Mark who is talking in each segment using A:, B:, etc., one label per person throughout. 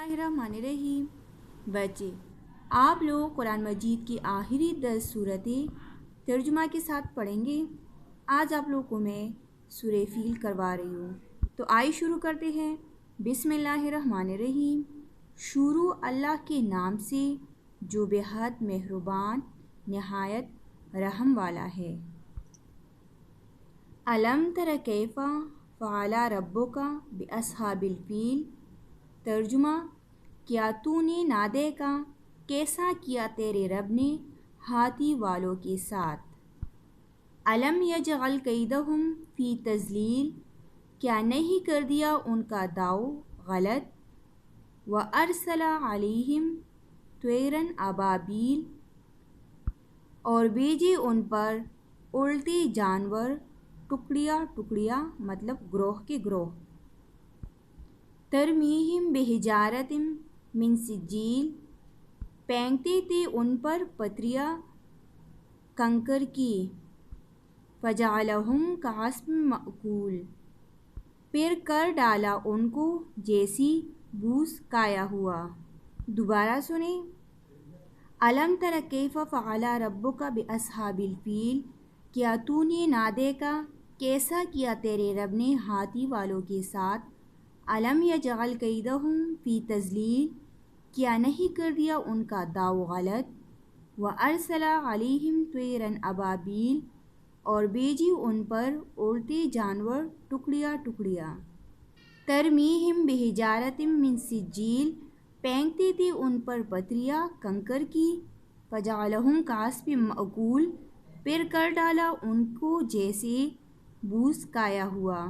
A: बिस्मिल्लाहिर्रहमानिर्रहीम। बच्चे, आप लोग कुरान मजीद की आखिरी 10 सूरतें तर्जुमा के साथ पढ़ेंगे। आज आप लोग को मैं सूरह फील करवा रही हूँ। तो आइए शुरू करते हैं। बिस्मिल्लाहिर्रहमानिर्रहीम। शुरू अल्लाह के नाम से जो बेहद मेहरबान नहायत रहम वाला है। अलम तर कैफ़ा फ़अला रब्बुका बिअस्हाबिल फ़ील। तर्जुमा, क्या तूने ना देखा कैसा किया तेरे रब ने हाथी वालों के साथ। अलम यजअल कैदहुम फ़ी तज़लील, क्या नहीं कर दिया उनका दाव गलत। व अरसला अलैहिम त्वैरन अबाबील, और भेजे उन पर उड़ते जानवर टुकड़िया टुकड़िया मतलब ग्रोह के ग्रोह। तरमीहिम बिहिजारतिम मिन सिज्जील, फेंकते थे उन पर पत्रियाँ कंकर की। फजअलहुम कअस्फिन मअकूल, फिर कर डाला उनको जैसी बूस काया हुआ। दोबारा सुने। अलम तर कैफ़ फ़अला रब्बुका बिअस्हाबिल फ़ील, क्या तूने ना देखा कैसा किया तेरे रब ने हाथी वालों के साथ। अलम यजअल कैदहुम फ़ी तज़लील, क्या नहीं कर दिया उनका दाव गलत। व अरसला अलैहिम त्वैरन अबाबील, और भेजी उन पर उड़ते जानवर टुकड़िया टुकड़िया। तरमीहिम बिहिजारतिम मिन सिज्जील, फेंकते थे उन पर पत्रियाँ कंकर की। फजअलहुम कअस्फिन मअकूल, फिर कर डाला उनको जैसे बूस काया हुआ।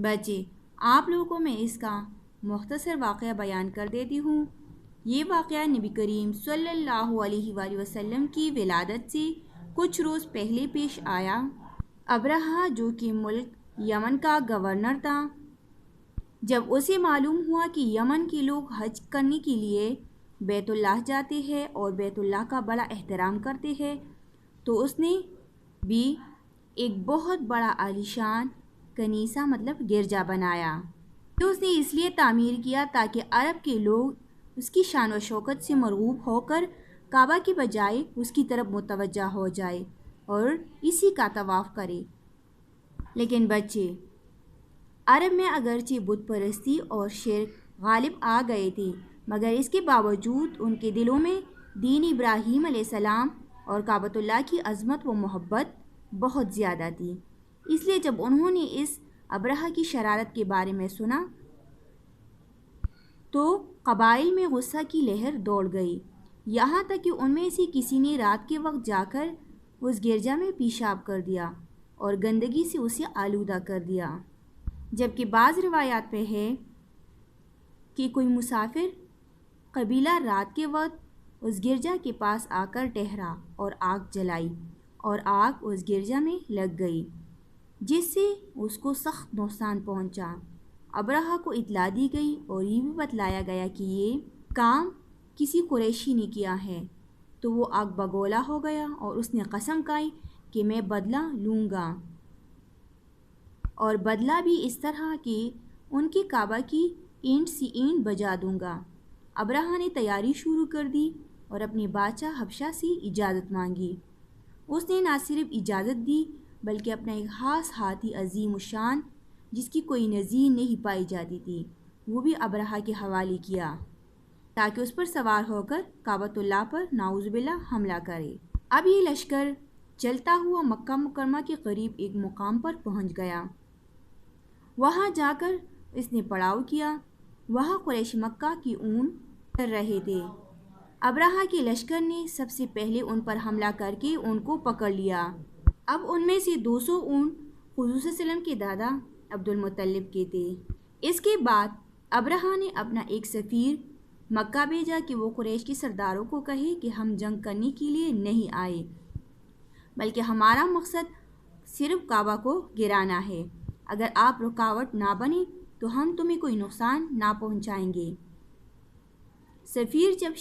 A: बच्चे, आप लोगों को मैं इसका मुख्तसर वाक़या बयान कर देती हूँ। ये वाक़या नबी करीम सल्लल्लाहु अलैहि वसल्लम की विलादत से कुछ रोज़ पहले पेश आया। अब्रहा, जो कि मुल्क यमन का गवर्नर था, जब उसे मालूम हुआ कि यमन के लोग हज करने के लिए बैतुल्लाह जाते हैं और बैतुल्लाह का बड़ा एहतराम करते हैं, तो उसने भी एक बहुत बड़ा आलीशान कनीसा मतलब गिरजा बनाया। तो उसने इसलिए तामीर किया ताकि अरब के लोग उसकी शान व शौकत से मरगूब होकर काबा के बजाय उसकी तरफ मुतवज्जा हो जाए और इसी का तवाफ़ करे। लेकिन बच्चे, अरब में अगरचे बुत परस्ती और शिर्क गालिब आ गए थे, मगर इसके बावजूद उनके दिलों में दीन इब्राहीम अलैहिस्सलाम और काबतुल्लाह की अज़मत व मोहब्बत बहुत ज़्यादा थी। इसलिए जब उन्होंने इस अब्रहा की शरारत के बारे में सुना तो कबाइल में गुस्सा की लहर दौड़ गई। यहाँ तक कि उनमें से किसी ने रात के वक्त जाकर उस गिरजा में पेशाब कर दिया और गंदगी से उसे आलूदा कर दिया। जबकि बाज़ रिवायात पे है कि कोई मुसाफिर कबीला रात के वक्त उस गिरजा के पास आकर ठहरा और आग जलाई और आग उस गिरजा में लग गई, जिससे उसको सख्त नुकसान पहुंचा। अब्रहा को इतला दी गई और ये भी बतलाया गया कि ये काम किसी कुरैशी ने किया है। तो वो आग बगोला हो गया और उसने कसम खाई कि मैं बदला लूँगा, और बदला भी इस तरह कि उनकी काबा की ईंट सी ईंट बजा दूँगा। अब्रहा ने तैयारी शुरू कर दी और अपने बादशाह हबशा से इजाज़त मांगी। उसने ना सिर्फ इजाज़त दी बल्कि अपना एक ख़ास हाथी अजीम शान, जिसकी कोई नज़ीर नहीं पाई जाती थी, वो भी अब्रहा के हवाले किया ताकि उस पर सवार होकर काबतुल्लाह पर नाउज़ुबिल्लाह हमला करे। अब ये लश्कर चलता हुआ मक्का मुकरमा के करीब एक मुकाम पर पहुंच गया। वहां जाकर इसने पड़ाव किया। वहां कुरैश मक्का की ऊन कर रहे थे। अब्रहा के लश्कर ने सबसे पहले उन पर हमला करके उनको पकड़ लिया। अब उनमें से 200 ऊँट हुज़ूर सल्लल्लाहु अलैहि वसल्लम के दादा अब्दुल मुत्तलिब के थे। इसके बाद अब्रहा ने अपना एक सफ़ीर मक्का भेजा कि वो कुरैश के सरदारों को कहे कि हम जंग करने के लिए नहीं आए, बल्कि हमारा मकसद सिर्फ काबा को गिराना है। अगर आप रुकावट ना बने तो हम तुम्हें कोई नुकसान ना पहुंचाएंगे। सफ़ीर जब